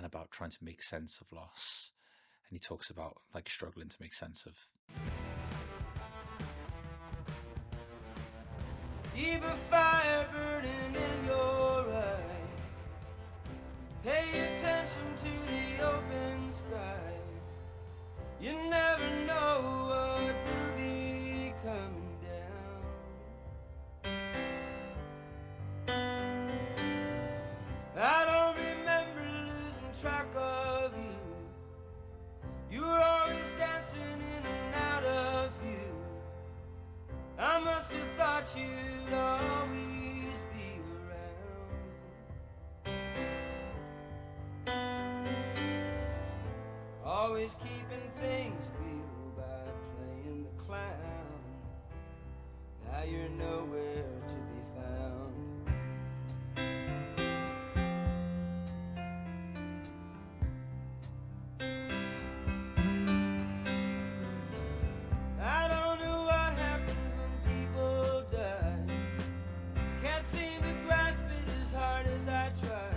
about trying to make sense of loss. And he talks about like struggling to make sense of. Keep a fire burning in your eye. Pay attention to the open sky. You never know what will be coming down. I don't remember losing track of you. You were always dancing in and out of view. I must have thought you'd always be around. Always keeping things real by playing the clown. Now you're nowhere to be found. I don't know what happens when people die. Can't seem to grasp it as hard as I try.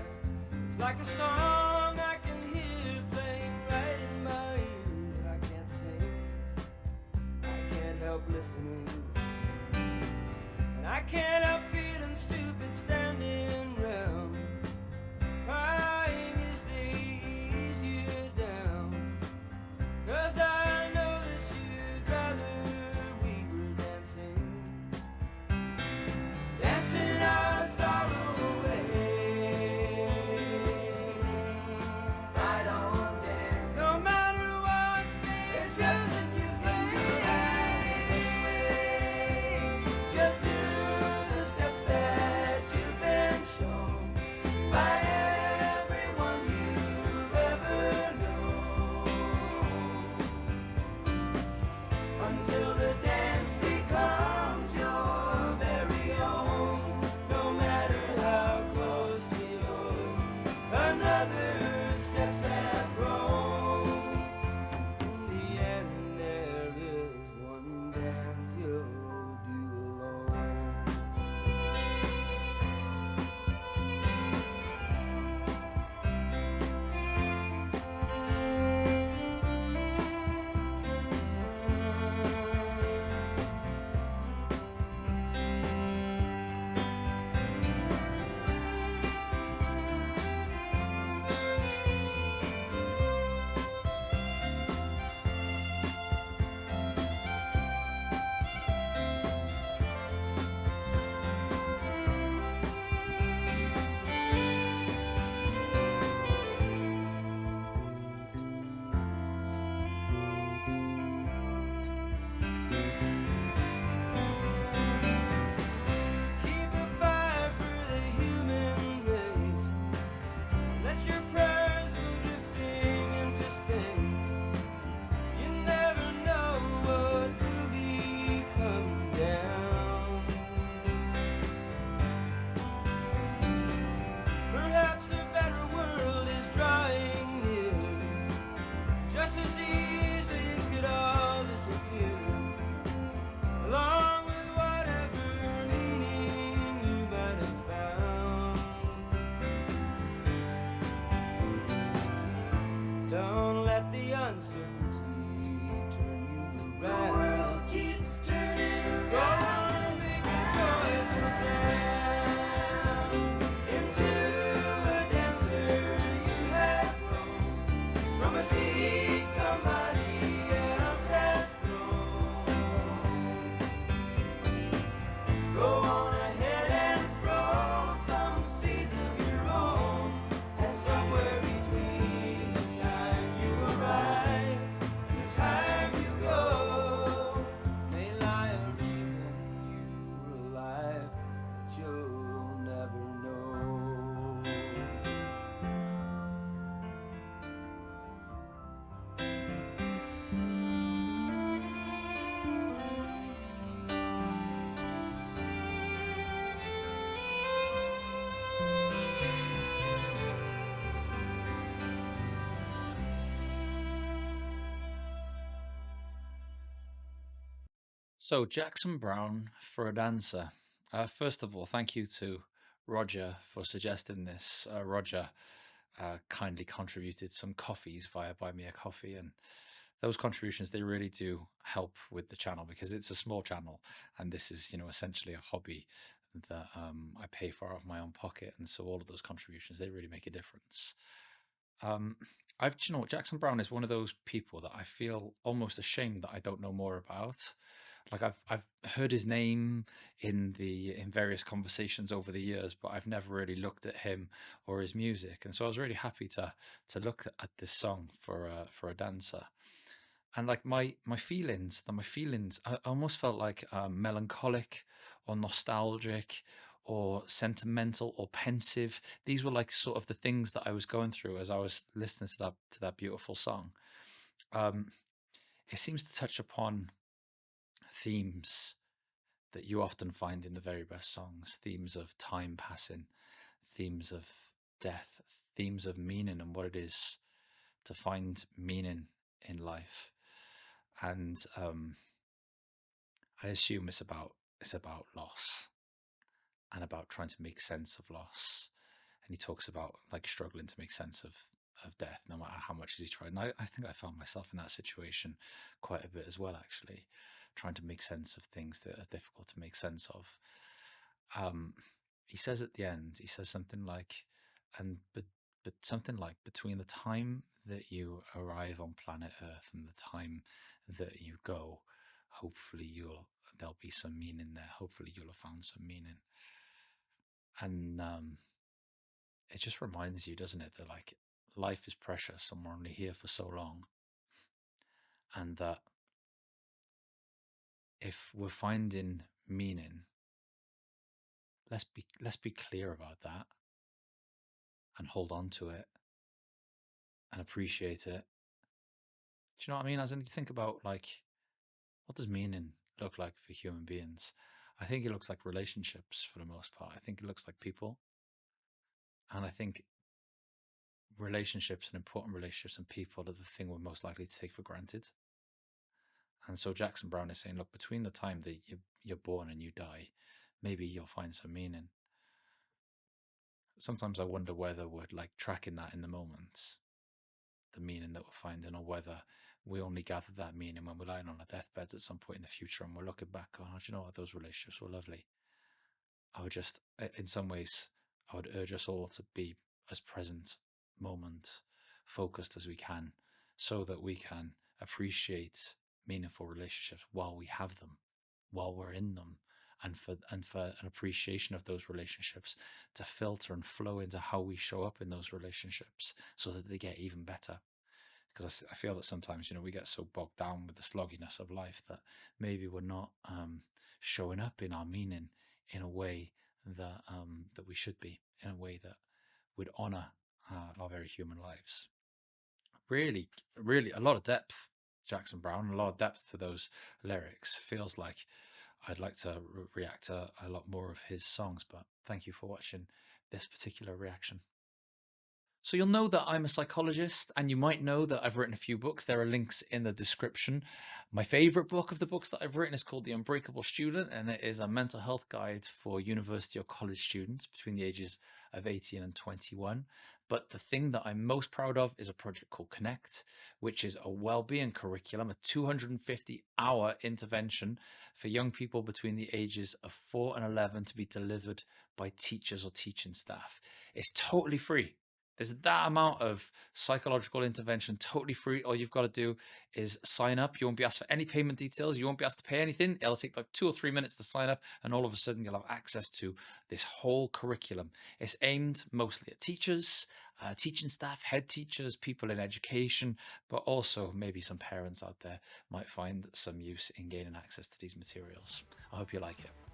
It's like a song I can hear playing right in my ear that I can't sing. I can't help listening, and I can't help feeling stupid standing round. Crying is the easier down, 'cause I know that you'd rather we were dancing, dancing our sorrow away. I don't dance, no matter what fate music you play. Just do the steps that you've been shown by everyone you've ever known, until the dance becomes your very own. No matter how close to yours another steps have grown, in the end there is one dance you'll do alone. Keep a fire for the human race. Let your prayers go drifting into space. You never know what will be coming down. Perhaps a better world is drawing near. Just as easily it could all disappear, along with whatever meaning you might have found. Don't let the uncertainty turn you around. The world keeps turning around. Go on and make a joyful sound into a dancer you have grown from a seed somebody else has thrown. Go on ahead and throw some seeds of your own, and somewhere between the time you arrive and the time you go may lie a reason you were alive that you'll never know. So Jackson Browne for a dancer. First of all, thank you to Roger for suggesting this. Roger, kindly contributed some coffees via Buy Me a Coffee, and those contributions, they really do help with the channel because it's a small channel, and this is, essentially a hobby that I pay for out of my own pocket, and so all of those contributions, they really make a difference. Um, Jackson Browne is one of those people that I feel almost ashamed that I don't know more about. Like I've heard his name in various conversations over the years, but I've never really looked at him or his music. And so I was really happy to look at this song for a dancer. And like my feelings, I almost felt like melancholic or nostalgic or sentimental or pensive. These were like sort of the things that I was going through as I was listening to that beautiful song. Um, it seems to touch upon themes that you often find in the very best songs: themes of time passing, themes of death, themes of meaning and what it is to find meaning in life. And I assume it's about loss and about trying to make sense of loss. And he talks about like struggling to make sense of death, no matter how much he's tried. And I think I found myself in that situation quite a bit as well, actually, trying to make sense of things that are difficult to make sense of. Um, he says at the end, he says something like, and but something like between the time that you arrive on planet Earth and the time that you go, hopefully there'll be some meaning there. Hopefully you'll have found some meaning. And it just reminds you, doesn't it, that like life is precious and we're only here for so long, and that if we're finding meaning, let's be clear about that and hold on to it and appreciate it. Do you know what I mean? As in, you think about like, what does meaning look like for human beings? I think it looks like relationships for the most part. I think it looks like people, and I think relationships and important relationships and people are the thing we're most likely to take for granted. And so Jackson Browne is saying, look, between the time that you're born and you die, maybe you'll find some meaning. Sometimes I wonder whether we're like tracking that in the moment, the meaning that we're finding, or whether we only gather that meaning when we're lying on our deathbeds at some point in the future and we're looking back on, oh, do you know what, those relationships were lovely. I would just, in some ways, I would urge us all to be as present, moment focused as we can, so that we can appreciate meaningful relationships while we have them, while we're in them, and for an appreciation of those relationships to filter and flow into how we show up in those relationships so that they get even better. Because I feel that sometimes, we get so bogged down with the slogginess of life that maybe we're not showing up in our meaning in a way that we should be, in a way that would honor our very human lives. Really, really, a lot of depth, Jackson Browne, a lot of depth to those lyrics. Feels like I'd like to react to a lot more of his songs, but thank you for watching this particular reaction. So you'll know that I'm a psychologist, and you might know that I've written a few books. There are links in the description. My favorite book of the books that I've written is called The Unbreakable Student, and it is a mental health guide for university or college students between the ages of 18 and 21. But the thing that I'm most proud of is a project called Connect, which is a well-being curriculum, a 250-hour intervention for young people between the ages of 4 and 11 to be delivered by teachers or teaching staff. It's totally free. There's that amount of psychological intervention totally free. All you've got to do is sign up. You won't be asked for any payment details. You won't be asked to pay anything. It'll take like 2 or 3 minutes to sign up, and all of a sudden you'll have access to this whole curriculum. It's aimed mostly at teachers, teaching staff, head teachers, people in education, but also maybe some parents out there might find some use in gaining access to these materials. I hope you like it.